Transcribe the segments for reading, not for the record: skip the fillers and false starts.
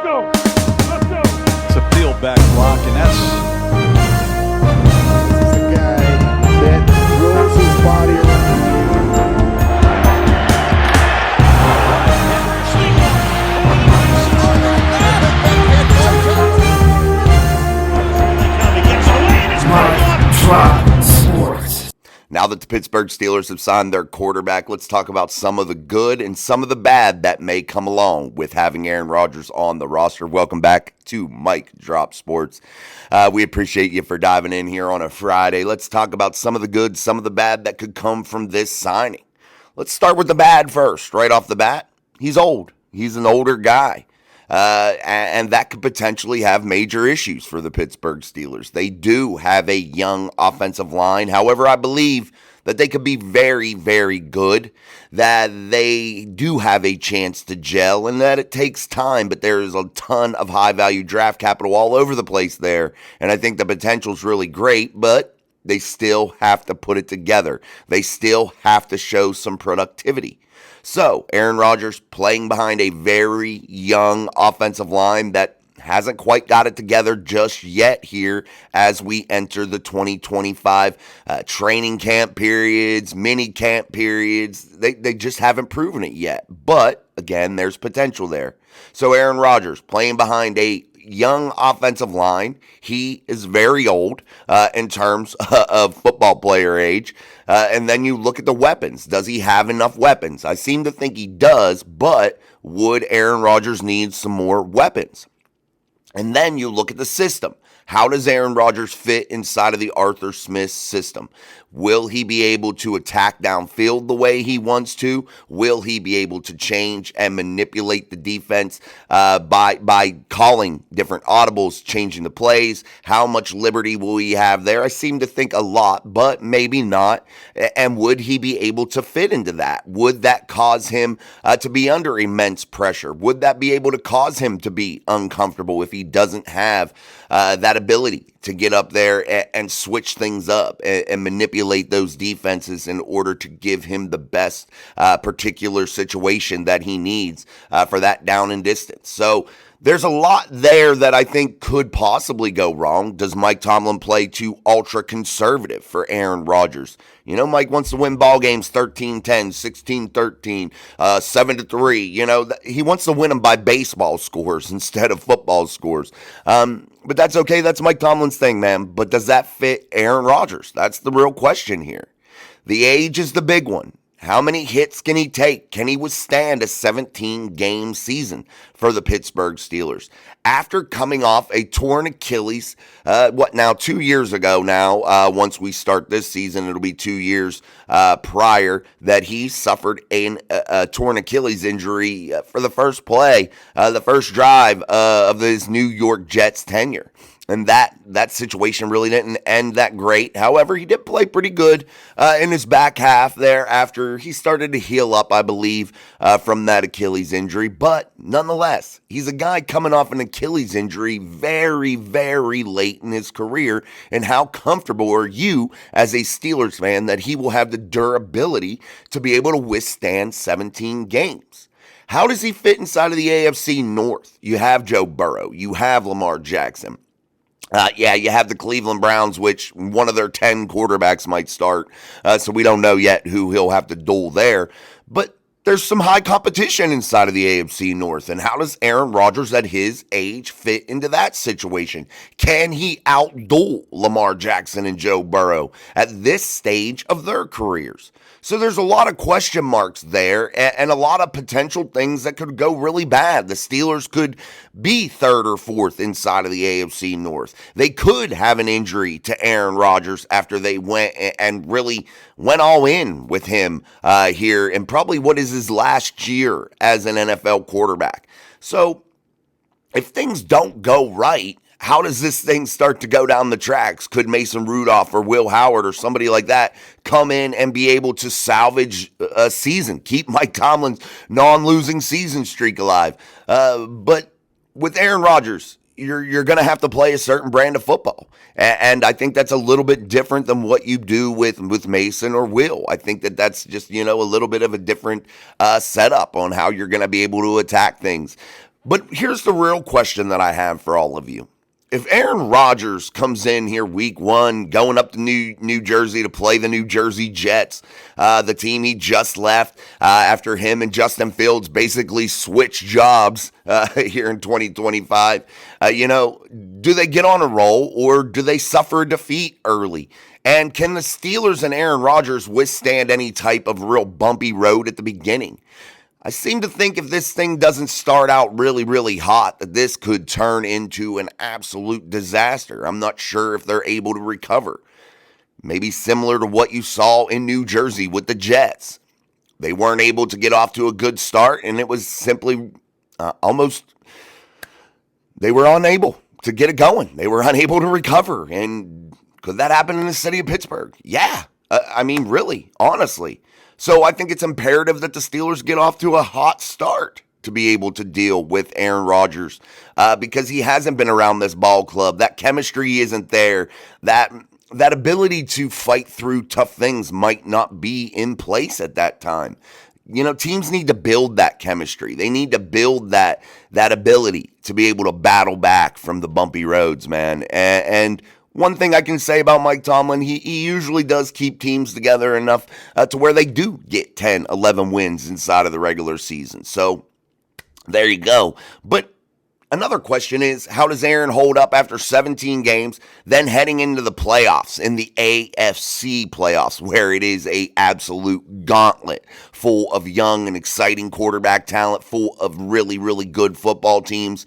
go. Let's go. It's a field back block, and that's the guy that rolls his body around. Now that the Pittsburgh Steelers have signed their quarterback, let's talk about some of the good and some of the bad that may come along with having Aaron Rodgers on the roster. Welcome back to Mike Drop Sports. We appreciate you for diving in here on a Friday. Let's talk about some of the good, some of the bad that could come from this signing. Let's start with the bad first. Right off the bat, he's old. He's an older guy. And that could potentially have major issues for the Pittsburgh Steelers. They do have a young offensive line. However, I believe that they could be very, very good, that they do have a chance to gel, and that it takes time, but there is a ton of high-value draft capital all over the place there, and I think the potential is really great, but they still have to put it together. They still have to show some productivity. So, Aaron Rodgers playing behind a very young offensive line that hasn't quite got it together just yet here as we enter the 2025 training camp periods, mini camp periods. They just haven't proven it yet. But, again, there's potential there. So, Aaron Rodgers playing behind a young offensive line. He is very old in terms of football player age. And then you look at the weapons. Does he have enough weapons? I seem to think he does, but would Aaron Rodgers need some more weapons? And then you look at the system. How does Aaron Rodgers fit inside of the Arthur Smith system? Will he be able to attack downfield the way he wants to? Will he be able to change and manipulate the defense by calling different audibles, changing the plays? How much liberty will he have there? I seem to think a lot, but maybe not. And would he be able to fit into that? Would that cause him to be under immense pressure? Would that be able to cause him to be uncomfortable if he doesn't have that ability to get up there and switch things up and manipulate those defenses in order to give him the best particular situation that he needs for that down and distance? So there's a lot there that I think could possibly go wrong. Does Mike Tomlin play too ultra conservative for Aaron Rodgers? You know, Mike wants to win ball games 13-10, 16-13, 7-3. You know, he wants to win them by baseball scores instead of football scores. But that's okay. That's Mike Tomlin's thing, man. But does that fit Aaron Rodgers? That's the real question here. The age is the big one. How many hits can he take? Can he withstand a 17-game season for the Pittsburgh Steelers? After coming off a torn Achilles, 2 years ago now, once we start this season, it'll be 2 years prior that he suffered a torn Achilles injury for the first play, the first drive of his New York Jets tenure. And that situation really didn't end that great. However, he did play pretty good in his back half there after he started to heal up, I believe, from that Achilles injury. But nonetheless, he's a guy coming off an Achilles injury very, very late in his career. And how comfortable are you as a Steelers fan that he will have the durability to be able to withstand 17 games? How does he fit inside of the AFC North? You have Joe Burrow. You have Lamar Jackson. You have the Cleveland Browns, which one of their 10 quarterbacks might start. So we don't know yet who he'll have to duel there. But there's some high competition inside of the AFC North. And how does Aaron Rodgers at his age fit into that situation? Can he outduel Lamar Jackson and Joe Burrow at this stage of their careers? So there's a lot of question marks there and a lot of potential things that could go really bad. The Steelers could be third or fourth inside of the AFC North. They could have an injury to Aaron Rodgers after they went and really went all in with him here in probably what is his last year as an NFL quarterback. So if things don't go right, how does this thing start to go down the tracks? Could Mason Rudolph or Will Howard or somebody like that come in and be able to salvage a season, keep Mike Tomlin's non-losing season streak alive? But with Aaron Rodgers, you're going to have to play a certain brand of football. And I think that's a little bit different than what you do with Mason or Will. I think that's just, a little bit of a different setup on how you're going to be able to attack things. But here's the real question that I have for all of you. If Aaron Rodgers comes in here week one, going up to New Jersey to play the New Jersey Jets, the team he just left after him and Justin Fields basically switched jobs here in 2025, do they get on a roll or do they suffer a defeat early? And can the Steelers and Aaron Rodgers withstand any type of real bumpy road at the beginning? I seem to think if this thing doesn't start out really, really hot, that this could turn into an absolute disaster. I'm not sure if they're able to recover. Maybe similar to what you saw in New Jersey with the Jets. They weren't able to get off to a good start, and it was simply they were unable to get it going. They were unable to recover. And could that happen in the city of Pittsburgh? Yeah. Really, honestly. So I think it's imperative that the Steelers get off to a hot start to be able to deal with Aaron Rodgers because he hasn't been around this ball club. That chemistry isn't there. That ability to fight through tough things might not be in place at that time. Teams need to build that chemistry. They need to build that ability to be able to battle back from the bumpy roads, man. And one thing I can say about Mike Tomlin, he usually does keep teams together enough to where they do get 10, 11 wins inside of the regular season. So there you go. But another question is, how does Aaron hold up after 17 games, then heading into the playoffs, in the AFC playoffs, where it is a absolute gauntlet full of young and exciting quarterback talent, full of really, really good football teams?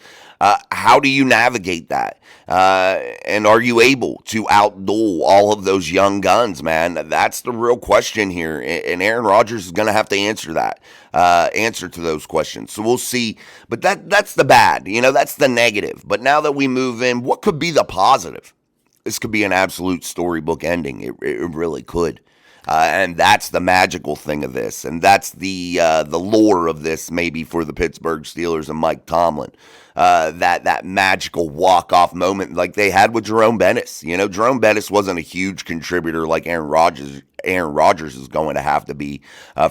How do you navigate that? And are you able to outduel all of those young guns, man? That's the real question here. And Aaron Rodgers is going to have to answer to those questions. So we'll see. But that's the bad. That's the negative. But now that we move in, what could be the positive? This could be an absolute storybook ending. It really could. And that's the magical thing of this. And that's the lore of this, maybe, for the Pittsburgh Steelers and Mike Tomlin. That magical walk-off moment like they had with Jerome Bettis. Jerome Bettis wasn't a huge contributor like Aaron Rodgers is going to have to be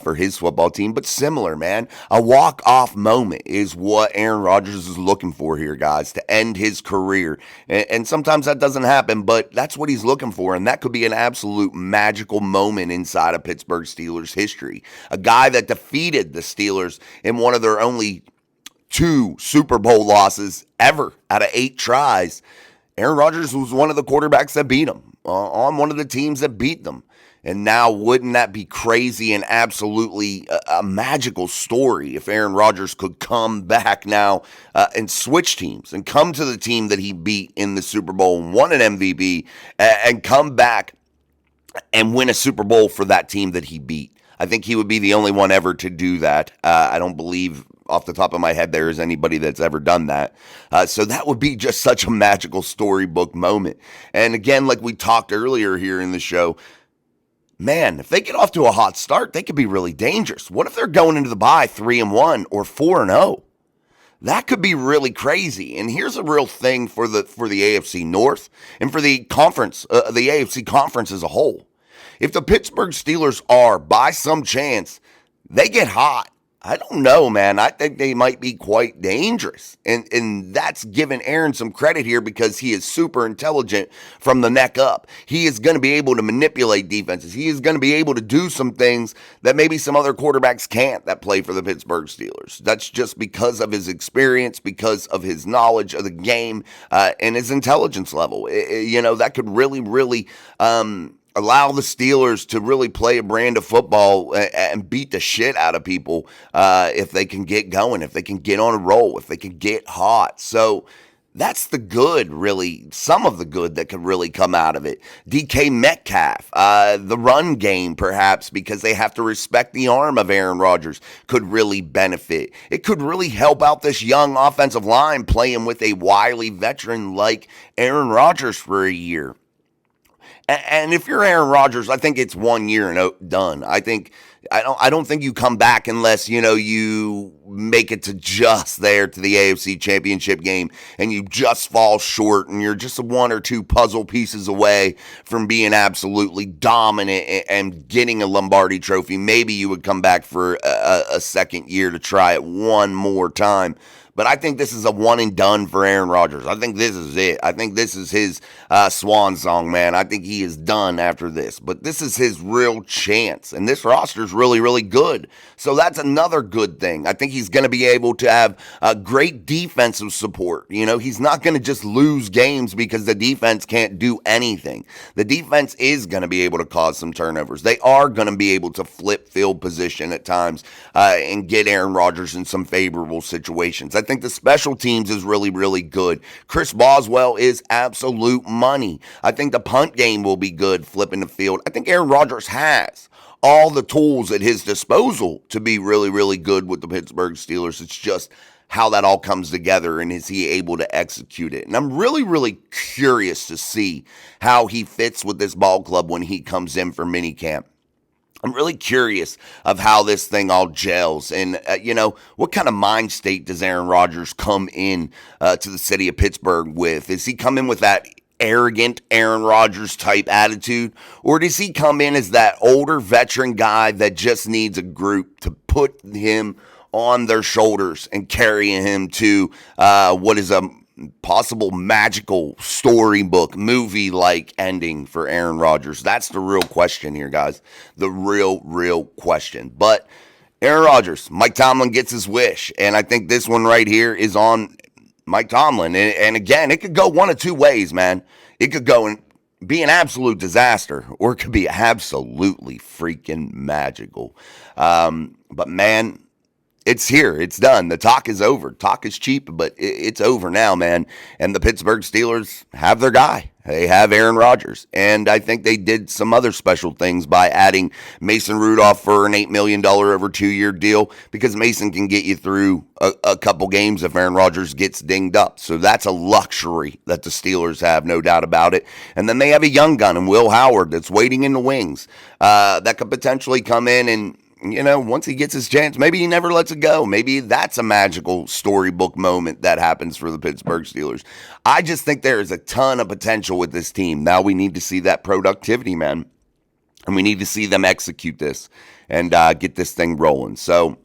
for his football team, but similar, man. A walk-off moment is what Aaron Rodgers is looking for here, guys, to end his career. And sometimes that doesn't happen, but that's what he's looking for, and that could be an absolute magical moment inside of Pittsburgh Steelers history. A guy that defeated the Steelers in one of their only 2 Super Bowl losses ever out of 8 tries. Aaron Rodgers was one of the quarterbacks that beat him on one of the teams that beat them. And now, wouldn't that be crazy and absolutely a magical story if Aaron Rodgers could come back now and switch teams and come to the team that he beat in the Super Bowl and won an MVP and come back and win a Super Bowl for that team that he beat? I think he would be the only one ever to do that. I don't believe off the top of my head there is anybody that's ever done that. So that would be just such a magical storybook moment. And again, like we talked earlier here in the show, man, if they get off to a hot start, they could be really dangerous. What if they're going into the bye 3-1 or 4-0? That could be really crazy. And here's a real thing for the AFC North and for the conference, the AFC conference as a whole. If the Pittsburgh Steelers are, by some chance, they get hot, I don't know, man. I think they might be quite dangerous. And that's giving Aaron some credit here because he is super intelligent from the neck up. He is going to be able to manipulate defenses. He is going to be able to do some things that maybe some other quarterbacks can't that play for the Pittsburgh Steelers. That's just because of his experience, because of his knowledge of the game, and his intelligence level. That could really, really allow the Steelers to really play a brand of football and beat the shit out of people if they can get going, if they can get on a roll, if they can get hot. So that's the good, really, some of the good that could really come out of it. DK Metcalf, the run game, perhaps, because they have to respect the arm of Aaron Rodgers, could really benefit. It could really help out this young offensive line playing with a wily veteran like Aaron Rodgers for a year. And if you're Aaron Rodgers, I think it's 1 year and done. I think I don't think you come back unless, you make it to just there to the AFC Championship game and you just fall short and you're just one or two puzzle pieces away from being absolutely dominant and getting a Lombardi trophy. Maybe you would come back for a second year to try it one more time. But I think this is a one and done for Aaron Rodgers. I think this is it. I think this is his swan song, man. I think he is done after this. But this is his real chance. And this roster is really, really good. So that's another good thing. I think he's going to be able to have great defensive support. He's not going to just lose games because the defense can't do anything. The defense is going to be able to cause some turnovers. They are going to be able to flip field position at times and get Aaron Rodgers in some favorable situations. I think the special teams is really, really good. Chris Boswell is absolute money. I think the punt game will be good, flipping the field. I think Aaron Rodgers has all the tools at his disposal to be really, really good with the Pittsburgh Steelers. It's just how that all comes together and is he able to execute it. And I'm really, really curious to see how he fits with this ball club when he comes in for minicamp. I'm really curious of how this thing all gels and, what kind of mind state does Aaron Rodgers come in to the city of Pittsburgh with? Does he come in with that arrogant Aaron Rodgers type attitude? Or does he come in as that older veteran guy that just needs a group to put him on their shoulders and carry him to what is a possible magical storybook movie-like ending for Aaron Rodgers? That's the real question here, guys. The real question. But Aaron Rodgers, Mike Tomlin gets his wish, and I think this one right here is on Mike Tomlin. And again, it could go one of two ways, man. It could go and be an absolute disaster, or it could be absolutely freaking magical. But man, it's here. It's done. The talk is over. Talk is cheap, but it's over now, man. And the Pittsburgh Steelers have their guy. They have Aaron Rodgers. And I think they did some other special things by adding Mason Rudolph for an $8 million over 2-year deal, because Mason can get you through a couple games if Aaron Rodgers gets dinged up. So that's a luxury that the Steelers have, no doubt about it. And then they have a young gun in Will Howard that's waiting in the wings that could potentially come in and, once he gets his chance, maybe he never lets it go. Maybe that's a magical storybook moment that happens for the Pittsburgh Steelers. I just think there is a ton of potential with this team. Now we need to see that productivity, man. And we need to see them execute this and get this thing rolling. So,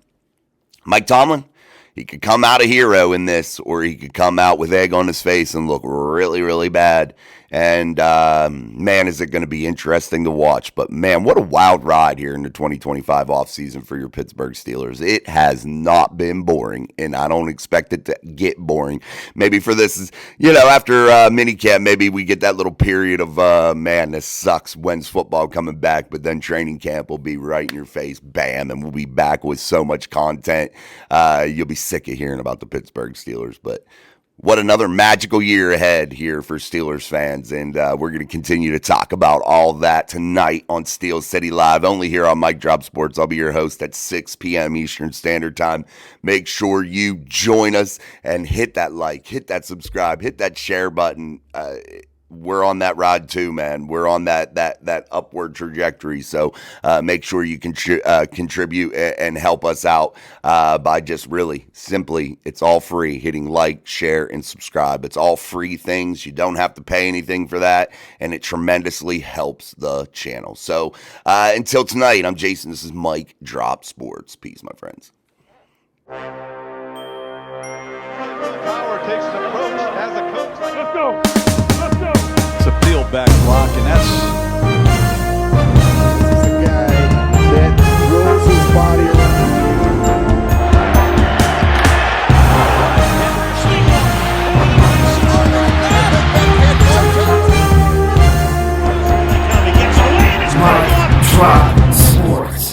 Mike Tomlin, he could come out a hero in this, or he could come out with egg on his face and look really, really bad. And, man, is it going to be interesting to watch. But, man, what a wild ride here in the 2025 offseason for your Pittsburgh Steelers. It has not been boring, and I don't expect it to get boring. Maybe for this, after minicamp, maybe we get that little period of, man, this sucks. When's football coming back? But then training camp will be right in your face, bam, and we'll be back with so much content. You'll be sick of hearing about the Pittsburgh Steelers, but what another magical year ahead here for Steelers fans, and we're going to continue to talk about all that tonight on Steel City Live, only here on Mike Drop Sports. I'll be your host at 6 p.m. Eastern Standard Time. Make sure you join us and hit that like, hit that subscribe, hit that share button. We're on that ride too, man. We're on that upward trajectory. So make sure you can contribute and help us out by just really simply, it's all free, hitting like, share, and subscribe. It's all free things. You don't have to pay anything for that, and it tremendously helps the channel. So until tonight, I'm Jason. This is Mike Drop Sports. Peace, my friends. Power takes an approach as a coach. Let's go. It's a field back block, and that's This is the guy that rolls his body around.